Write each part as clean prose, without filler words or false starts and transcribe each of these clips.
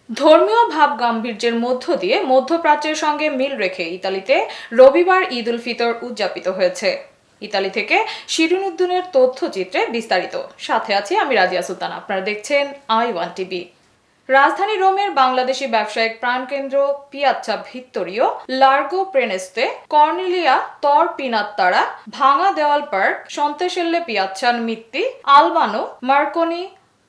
ধর্মীয় ভাব গাম্ভীর্যের মধ্য দিয়ে মধ্যপ্রাচ্যের সঙ্গে মিল রেখে ইতালিতে রবিবার ঈদ উল ফিতর উদযাপিত হয়েছে। ইতালি থেকে শিরিন উদ্দিনের তথ্যচিত্রে বিস্তারিত। সাথে আছি আমি রাজিয়া সুলতানা। আপনারা দেখছেন i1 টিভি। রাজধানী রোমের বাংলাদেশি ব্যবসায়িক প্রাণকেন্দ্র পিয়াচ্চা ভিত্তোরিও, লার্গো প্রেনেস্তে, কর্নেলিয়া তর পিনাত্তারা, ভাঙা দেওয়াল পার্ক, সন্তেশেল্লে পিয়াচ্চান মিত্তি, আলবানো, মার্কনি,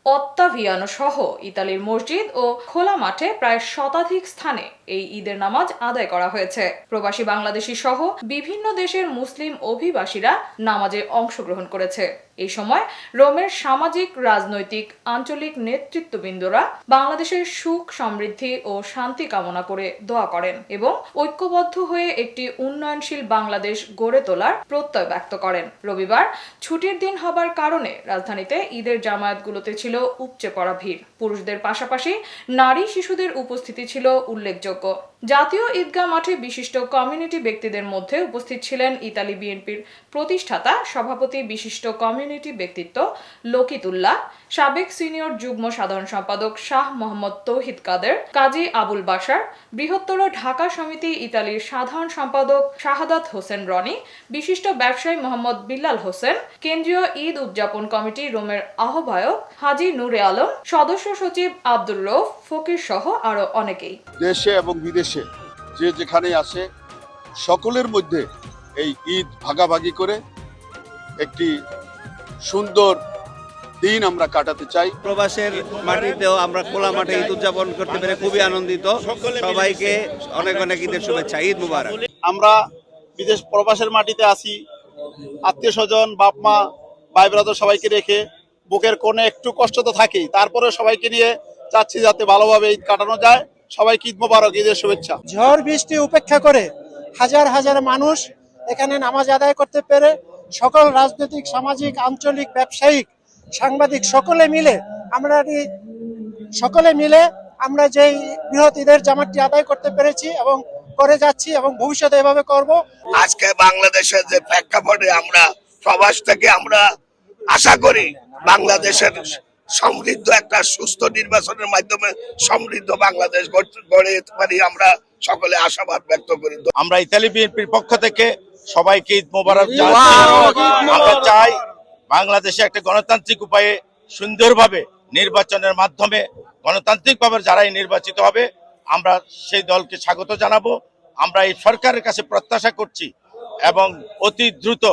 অত্তাভিয়ানো সহ ইতালির মসজিদ ও খোলা মাঠে প্রায় শতাধিক স্থানে এই ঈদের নামাজ আদায় করা হয়েছে। প্রবাসী বাংলাদেশি সহ বিভিন্ন দেশের মুসলিম অভিবাসীরা নামাজে অংশগ্রহণ করেছে। এই সময় রোমের সামাজিক, রাজনৈতিক, আঞ্চলিক নেতৃত্ববৃন্দরা বাংলাদেশের সুখ, সমৃদ্ধি ও শান্তি কামনা করে দোয়া করেন এবং ঐক্যবদ্ধ হয়ে একটি উন্নয়নশীল বাংলাদেশ গড়ে তোলার প্রত্যয় ব্যক্ত করেন। রবিবার ছুটির দিন হবার কারণে রাজধানীতে ঈদের জামায়াতগুলোতে ছিল উপচে পড়া ভিড়। পুরুষদের পাশাপাশি নারী, শিশুদের উপস্থিতি ছিল উল্লেখযোগ্য। জাতীয় ঈদগাহ মাঠে বিশিষ্ট কমিউনিটি ব্যক্তিদের মধ্যে উপস্থিত ছিলেন ইতালি বিএনপির প্রতিষ্ঠাতা সভাপতি, বিশিষ্ট কমিউনিটি ব্যক্তিত্ব লকিতুল্লাহ, সাবেক সিনিয়র যুগ্ম সাধারণ সম্পাদক শাহ মোহাম্মদ তৌহিদ কাদের, কাজী আবুল বাশার, বৃহত্তর ঢাকা সমিতি ইতালির সাধারণ সম্পাদক শাহাদাত হোসেন রনি, বিশিষ্ট ব্যবসায়ী মোহাম্মদ বিল্লাল হোসেন, কেন্দ্রীয় ঈদ উদযাপন কমিটি রোমের আহ্বায়ক হাজি নূরে আলম, সদস্য সচিব আব্দুর রউফ ফকির সহ আরো অনেকেই। দেশে এবং বিদেশে যে যেখানে আসে সকলের মধ্যে এই ঈদ ভাগাভাগি করে একটি সুন্দর দিন আমরা কাটাতে চাই। প্রবাসের মাটিতেও আমরা খোলা মাঠে ঈদ উদযাপন করতে পেরে খুবই আনন্দিত। সবাইকে অনেক অনেক ঈদের শুভেচ্ছা। ঈদ মুবারক। আমরা বিদেশ প্রবাসের মাটিতে আসি, আত্মীয় স্বজন, বাপ মা, ভাই ব্রাদার সবাইকে রেখে বুকের কোণে একটু কষ্ট তো থাকেই, তারপরে সবাইকে নিয়ে চাচ্ছি যাতে ভালোভাবে ঈদ কাটানো যায়। সবাইকে ঈদ মুবারক, ঈদের শুভেচ্ছা। ঝড় বৃষ্টি উপেক্ষা করে হাজার হাজার মানুষ এখানে নামাজ আদায় করতে পেরে সকল রাজনৈতিক, সামাজিক, আঞ্চলিক, ব্যবসায়িক, সাংবাদিক সকলে মিলে আমরা যেই বৃহৎ ঈদের জামাতটি আদায় করতে পেরেছি এবং করে যাচ্ছি এবং ভবিষ্যতে এভাবে করব। আজকে বাংলাদেশের যে প্রেক্ষাপটে আমরা প্রবাস থেকে আমরা আশা করি বাংলাদেশের সমৃদ্ধ একটা সুস্থ নির্বাচনের মাধ্যমে সমৃদ্ধ বাংলাদেশ গড়ে পারি, আমরা সকলে আশাবাদ ব্যক্ত করি। আমরা ইতালি বিএনপির পক্ষ থেকে সবাইকে ঈদ মোবারক আমরা চাই বাংলাদেশে একটা গণতান্ত্রিক উপায়ে সুন্দরভাবে নির্বাচনের মাধ্যমে গণতান্ত্রিকভাবে যারাই নির্বাচিত হবে আমরা সেই দলকে স্বাগত জানাবো। আমরা এই সরকারের কাছে প্রত্যাশা করছি এবং অতি দ্রুত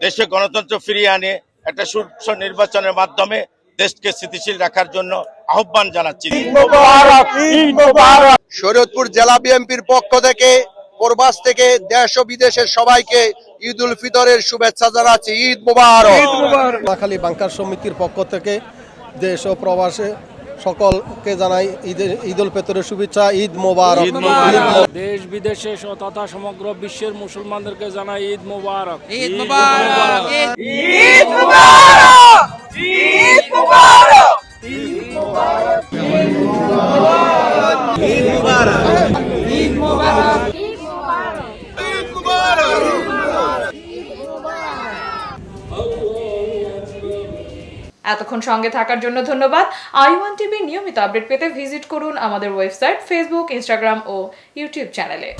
দেশে গণতন্ত্র ফিরিয়ে আনে একটা সুষ্ঠু নির্বাচনের মাধ্যমে দেশকে স্থিতিশীল রাখার জন্য আহ্বান জানাচ্ছি। শরীয়তপুর জেলা বিএনপির পক্ষ থেকে প্রবাস থেকে দেশ ও বিদেশের সবাইকে ঈদ উল ফিতরের শুভেচ্ছা জানাচ্ছি। ঈদ মুবারক। নোয়াখালী বাংকার সমিতির পক্ষ থেকে দেশ ও প্রবাসে সকলকে জানাই ঈদ উল ফিতরের শুভেচ্ছা। ঈদ মুবারক। দেশ বিদেশে তথা সমগ্র বিশ্বের মুসলমানদেরকে জানাই ঈদ মুবারক। ঈদ মুবারক। ঈদ মুবারক। ঈদ মুবারক। ঈদ মুবারক। ঈদ মুবারক। ঈদ মুবারক। ঈদ মুবারক। এতক্ষণ সঙ্গে থাকার জন্য ধন্যবাদ। i1 টিভির নিয়মিত আপডেট পেতে ভিজিট করুন আমাদের ওয়েবসাইট, ফেসবুক, ইনস্টাগ্রাম ও ইউটিউব চ্যানেলে।